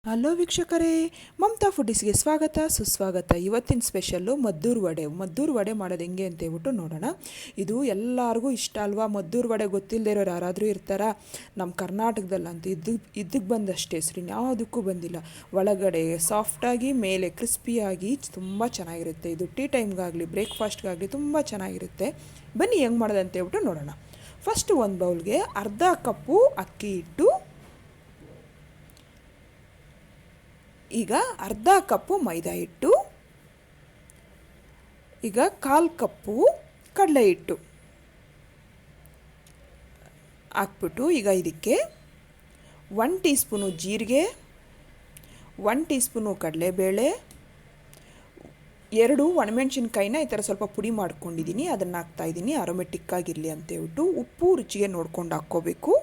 Hello ವೀಕ್ಷಕರೇ, ಮಮತಾ ಫುಡೀಸ್ಗೆ ಸ್ವಾಗತ ಸುಸ್ವಾಗತ. ಇವತ್ತಿನ ಸ್ಪೆಷಲ್ಲು ಮದ್ದೂರು ವಡೆ ಮಾಡೋದು ಹೆಂಗೆ ಅಂತ ಹೇಳ್ಬಿಟ್ಟು ನೋಡೋಣ. ಇದು ಎಲ್ಲರಿಗೂ ಇಷ್ಟ ಅಲ್ವಾ? ಮದ್ದೂರು ವಡೆ ಗೊತ್ತಿಲ್ಲದೆ ಇರೋರು ಯಾರಾದರೂ ಇರ್ತಾರಾ? ನಮ್ಮ ಕರ್ನಾಟಕದಲ್ಲಂತೂ ಇದಕ್ಕೆ ಬಂದಷ್ಟು ಹೆಸರು ಯಾವುದಕ್ಕೂ ಬಂದಿಲ್ಲ. ಒಳಗಡೆ ಸಾಫ್ಟಾಗಿ, ಮೇಲೆ ಕ್ರಿಸ್ಪಿಯಾಗಿ ತುಂಬ ಚೆನ್ನಾಗಿರುತ್ತೆ. ಇದು ಟೀ ಟೈಮ್ಗಾಗಲಿ ಬ್ರೇಕ್ಫಾಸ್ಟ್ಗಾಗಲಿ ತುಂಬ ಚೆನ್ನಾಗಿರುತ್ತೆ. ಬನ್ನಿ ಹೆಂಗೆ ಮಾಡೋದು ಅಂತ ಹೇಳ್ಬಿಟ್ಟು ನೋಡೋಣ. ಫಸ್ಟು ಒಂದು ಬೌಲ್ಗೆ ಅರ್ಧ ಕಪ್ಪು ಅಕ್ಕಿ ಹಿಟ್ಟು, ಈಗ ಅರ್ಧ ಕಪ್ಪು ಮೈದಾ ಹಿಟ್ಟು, ಈಗ 1/4 ಕಪ್ಪು ಕಡಲೆ ಹಿಟ್ಟು ಹಾಕ್ಬಿಟ್ಟು, ಈಗ ಇದಕ್ಕೆ 1 ಟೀ ಸ್ಪೂನು ಜೀರಿಗೆ, 1 ಟೀ ಸ್ಪೂನು ಕಡಲೆಬೇಳೆ, 2 ಒಣಮೆಣಸಿನ್ಕಾಯಿನ ಈ ಥರ ಸ್ವಲ್ಪ ಪುಡಿ ಮಾಡ್ಕೊಂಡಿದ್ದೀನಿ, ಅದನ್ನು ಹಾಕ್ತಾಯಿದ್ದೀನಿ ಅರೋಮೆಟಿಕ್ ಆಗಿರಲಿ ಅಂತೇಳ್ಬಿಟ್ಟು. ಉಪ್ಪು ರುಚಿಗೆ ನೋಡ್ಕೊಂಡು ಹಾಕ್ಕೋಬೇಕು.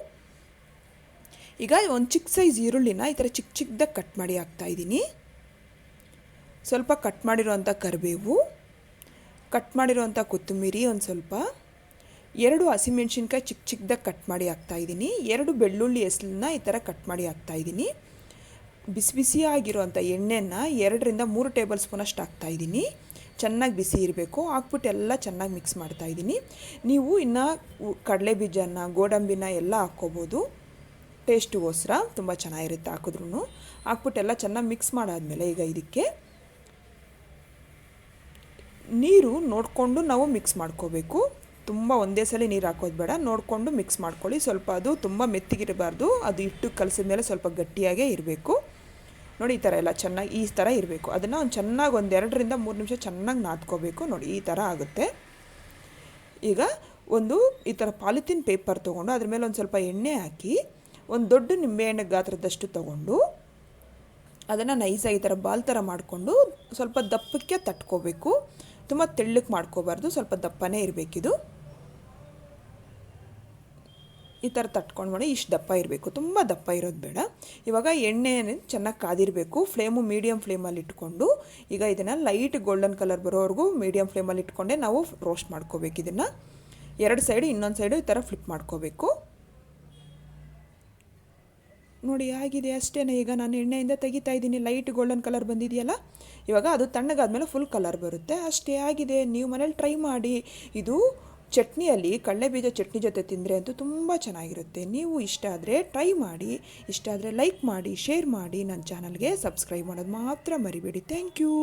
ಈಗ ಒಂದು ಚಿಕ್ಕ ಸೈಜ್ ಈರುಳ್ಳಿನ ಈ ಥರ ಚಿಕ್ಕದಾಗಿ ಕಟ್ ಮಾಡಿ ಹಾಕ್ತಾಯಿದ್ದೀನಿ. ಸ್ವಲ್ಪ ಕಟ್ ಮಾಡಿರೋವಂಥ ಕರಿಬೇವು, ಕಟ್ ಮಾಡಿರೋವಂಥ ಕೊತ್ತಂಬರಿ ಒಂದು ಸ್ವಲ್ಪ, 2 ಹಸಿಮೆಣ್ಸಿನ್ಕಾಯಿ ಚಿಕ್ಕದಾಗಿ ಕಟ್ ಮಾಡಿ ಹಾಕ್ತಾಯಿದ್ದೀನಿ, 2 ಬೆಳ್ಳುಳ್ಳಿ ಹೆಸಲನ್ನ ಈ ಥರ ಕಟ್ ಮಾಡಿ ಹಾಕ್ತಾಯಿದ್ದೀನಿ. ಬಿಸಿಯಾಗಿರೋವಂಥ ಎಣ್ಣೆನ 2 ರಿಂದ 3 ಟೇಬಲ್ ಸ್ಪೂನಷ್ಟು ಹಾಕ್ತಾಯಿದ್ದೀನಿ. ಚೆನ್ನಾಗಿ ಬಿಸಿ ಇರಬೇಕು. ಹಾಕ್ಬಿಟ್ಟು ಎಲ್ಲ ಚೆನ್ನಾಗಿ ಮಿಕ್ಸ್ ಮಾಡ್ತಾಯಿದ್ದೀನಿ. ನೀವು ಇನ್ನು ಕಡಲೆ ಬೀಜನ, ಗೋಡಂಬಿನ ಎಲ್ಲ ಹಾಕ್ಕೋಬೋದು. ಟೇಸ್ಟಿಗೋಸ್ಕರ ತುಂಬ ಚೆನ್ನಾಗಿರುತ್ತೆ ಹಾಕಿದ್ರೂ. ಹಾಕ್ಬಿಟ್ಟು ಎಲ್ಲ ಚೆನ್ನಾಗಿ ಮಿಕ್ಸ್ ಮಾಡಾದಮೇಲೆ ಈಗ ಇದಕ್ಕೆ ನೀರು ನೋಡಿಕೊಂಡು ನಾವು ಮಿಕ್ಸ್ ಮಾಡ್ಕೋಬೇಕು. ತುಂಬ ಒಂದೇ ಸಲ ನೀರು ಹಾಕೋದು ಬೇಡ, ನೋಡಿಕೊಂಡು ಮಿಕ್ಸ್ ಮಾಡ್ಕೊಳ್ಳಿ. ಸ್ವಲ್ಪ ಅದು ತುಂಬ ಮೆತ್ತಗಿರಬಾರ್ದು, ಅದು ಹಿಟ್ಟು ಕಲಸಿದ ಮೇಲೆ ಸ್ವಲ್ಪ ಗಟ್ಟಿಯಾಗೇ ಇರಬೇಕು. ನೋಡಿ ಈ ಥರ ಎಲ್ಲ ಚೆನ್ನಾಗಿ ಈ ಥರ ಇರಬೇಕು. ಅದನ್ನು ಒಂದು ಚೆನ್ನಾಗಿ 2 ರಿಂದ 3 ನಿಮಿಷ ಚೆನ್ನಾಗಿ ನಾದ್ಕೋಬೇಕು. ನೋಡಿ ಈ ಥರ ಆಗುತ್ತೆ. ಈಗ ಒಂದು ಈ ಥರ ಪಾಲಿಥೀನ್ ಪೇಪರ್ ತೊಗೊಂಡು ಅದ್ರ ಮೇಲೆ ಒಂದು ಸ್ವಲ್ಪ ಎಣ್ಣೆ ಹಾಕಿ, ಒಂದು ದೊಡ್ಡ ನಿಂಬೆಹಣ್ಣು ಗಾತ್ರದಷ್ಟು ತೊಗೊಂಡು ಅದನ್ನು ನೈಸಾಗಿ ಈ ಥರ ಬಾಲ್ ಥರ ಮಾಡಿಕೊಂಡು ಸ್ವಲ್ಪ ದಪ್ಪಕ್ಕೆ ತಟ್ಕೋಬೇಕು. ತುಂಬ ತೆಳ್ಳಕ್ಕೆ ಮಾಡ್ಕೋಬಾರ್ದು, ಸ್ವಲ್ಪ ದಪ್ಪನೇ ಇರಬೇಕಿದು. ಈ ಥರ ತಟ್ಕೊಂಡು ಮಾಡಿ ಇಷ್ಟು ದಪ್ಪ ಇರಬೇಕು, ತುಂಬ ದಪ್ಪ ಇರೋದು ಬೇಡ. ಇವಾಗ ಎಣ್ಣೆ ಚೆನ್ನಾಗಿ ಕಾದಿರಬೇಕು. ಫ್ಲೇಮು ಮೀಡಿಯಮ್ ಫ್ಲೇಮಲ್ಲಿ ಇಟ್ಕೊಂಡು ಈಗ ಇದನ್ನು ಲೈಟ್ ಗೋಲ್ಡನ್ ಕಲರ್ ಬರೋವರೆಗೂ ಮೀಡಿಯಮ್ ಫ್ಲೇಮಲ್ಲಿ ಇಟ್ಕೊಂಡೆ ನಾವು ರೋಸ್ಟ್ ಮಾಡ್ಕೋಬೇಕು. ಇದನ್ನು 2 ಸೈಡು ಇನ್ನೊಂದು ಸೈಡು ಈ ಥರ ಫ್ಲಿಪ್ ಮಾಡ್ಕೋಬೇಕು. ನೋಡಿ ಆಗಿದೆ, ಅಷ್ಟೇ. ಈಗ ನಾನು ಎಣ್ಣೆಯಿಂದ ತೆಗಿತಾ ಇದ್ದೀನಿ, ಲೈಟ್ ಗೋಲ್ಡನ್ ಕಲರ್ ಬಂದಿದೆಯಲ್ಲ. ಇವಾಗ ಅದು ತಣ್ಣಗಾದ್ಮೇಲೆ ಫುಲ್ ಕಲರ್ ಬರುತ್ತೆ. ಅಷ್ಟೇ ಆಗಿದೆ. ನೀವು ಮನೇಲಿ ಟ್ರೈ ಮಾಡಿ. ಇದು ಚಟ್ನಿಯಲ್ಲಿ ಕಡಲೆ ಬೀಜ ಚಟ್ನಿ ಜೊತೆ ತಿಂದರೆ ಅಂತೂ ತುಂಬ ಚೆನ್ನಾಗಿರುತ್ತೆ. ನೀವು ಇಷ್ಟ ಆದರೆ ಟ್ರೈ ಮಾಡಿ, ಇಷ್ಟ ಆದರೆ ಲೈಕ್ ಮಾಡಿ, ಶೇರ್ ಮಾಡಿ, ನನ್ನ ಚಾನಲ್ಗೆ ಸಬ್ಸ್ಕ್ರೈಬ್ ಮಾಡೋದು ಮಾತ್ರ ಮರಿಬೇಡಿ. Thank you.